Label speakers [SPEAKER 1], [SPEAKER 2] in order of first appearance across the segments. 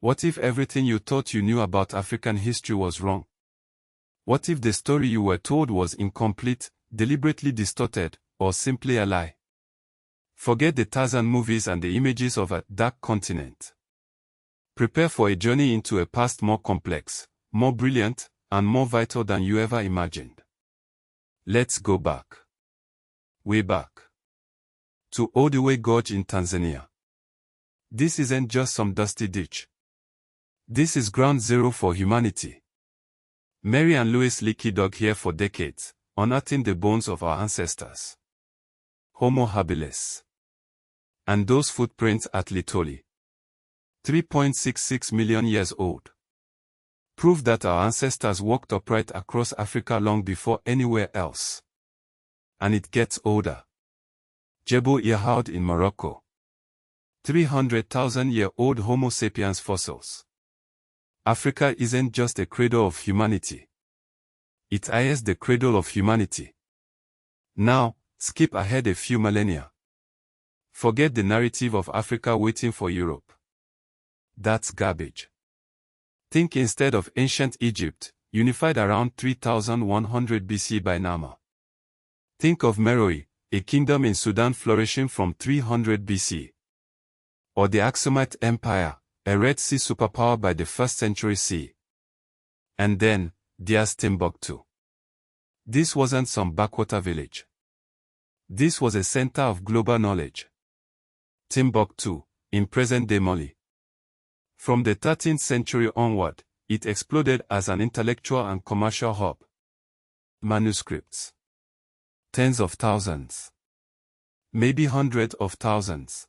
[SPEAKER 1] What if everything you thought you knew about African history was wrong? What if the story you were told was incomplete, deliberately distorted, or simply a lie? Forget the Tarzan movies and the images of a dark continent. Prepare for a journey into a past more complex, more brilliant, and more vital than you ever imagined. Let's go back. Way back. To Olduvai Gorge in Tanzania. This isn't just some dusty ditch. This is ground zero for humanity. Mary and Louis Leakey dug here for decades, unearthing the bones of our ancestors. Homo habilis. And those footprints at Litoli. 3.66 million years old. Prove that our ancestors walked upright across Africa long before anywhere else. And it gets older. Jebel Irhoud in Morocco. 300,000-year-old Homo sapiens fossils. Africa isn't just a cradle of humanity. It is the cradle of humanity. Now, skip ahead a few millennia. Forget the narrative of Africa waiting for Europe. That's garbage. Think instead of ancient Egypt, unified around 3100 BC by Nama. Think of Meroe, a kingdom in Sudan flourishing from 300 BC. Or the Aksumite Empire, a Red Sea superpower by the 1st century CE. And then, there's Timbuktu. This wasn't some backwater village. This was a center of global knowledge. Timbuktu, in present-day Mali. From the 13th century onward, it exploded as an intellectual and commercial hub. Manuscripts. Tens of thousands. Maybe hundreds of thousands.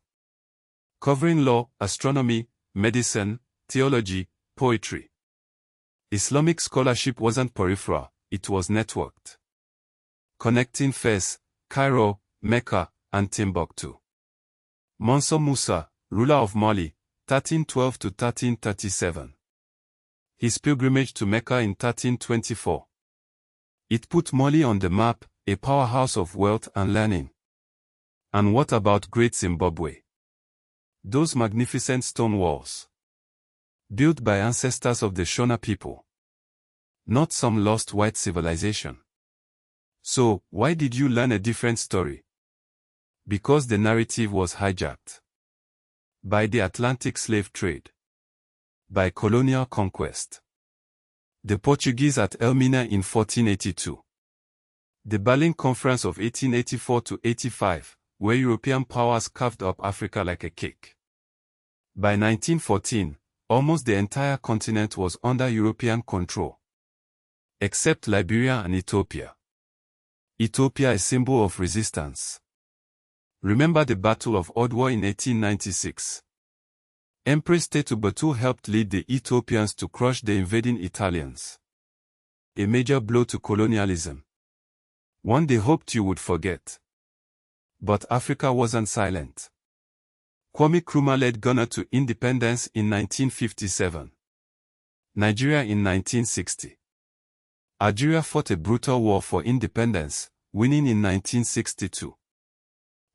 [SPEAKER 1] Covering law, astronomy, medicine, theology, poetry. Islamic scholarship wasn't peripheral, it was networked. Connecting Fez, Cairo, Mecca, and Timbuktu. Mansa Musa, ruler of Mali, 1312 to 1337. His pilgrimage to Mecca in 1324. It put Mali on the map, a powerhouse of wealth and learning. And what about Great Zimbabwe? Those magnificent stone walls. Built by ancestors of the Shona people. Not some lost white civilization. So, why did you learn a different story? Because the narrative was hijacked. By the Atlantic slave trade. By colonial conquest. The Portuguese at Elmina in 1482. The Berlin Conference of 1884 to 85, where European powers carved up Africa like a cake. By 1914, almost the entire continent was under European control. Except Liberia and Ethiopia. Ethiopia a symbol of resistance. Remember the Battle of Odwa in 1896. Empress Timbuktu helped lead the Ethiopians to crush the invading Italians. A major blow to colonialism. One they hoped you would forget. But Africa wasn't silent. Kwame Nkrumah led Ghana to independence in 1957. Nigeria in 1960. Algeria fought a brutal war for independence, winning in 1962.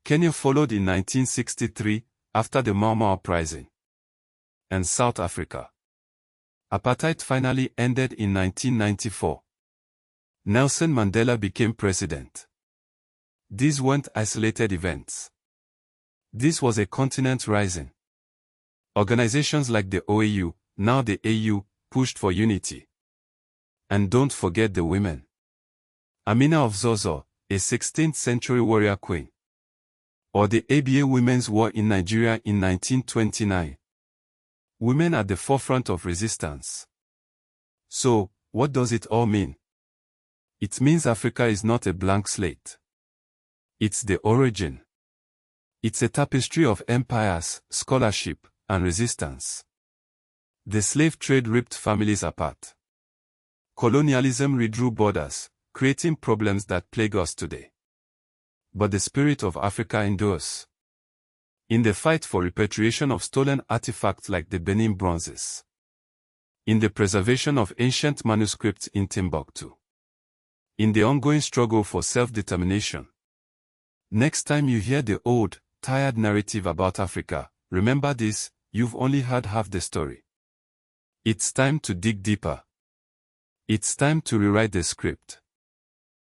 [SPEAKER 1] Kenya followed in 1963, after the Mau Mau uprising. And South Africa. Apartheid finally ended in 1994. Nelson Mandela became president. These weren't isolated events. This was a continent rising. Organizations like the OAU, now the AU, pushed for unity. And don't forget the women. Amina of Zozo, a 16th century warrior queen. Or the ABA Women's War in Nigeria in 1929. Women at the forefront of resistance. So, what does it all mean? It means Africa is not a blank slate. It's the origin. It's a tapestry of empires, scholarship, and resistance. The slave trade ripped families apart. Colonialism redrew borders, creating problems that plague us today. But the spirit of Africa endures. In the fight for repatriation of stolen artifacts like the Benin bronzes. In the preservation of ancient manuscripts in Timbuktu. In the ongoing struggle for self-determination. Next time you hear the old, tired narrative about Africa, remember this: you've only heard half the story. It's time to dig deeper. It's time to rewrite the script.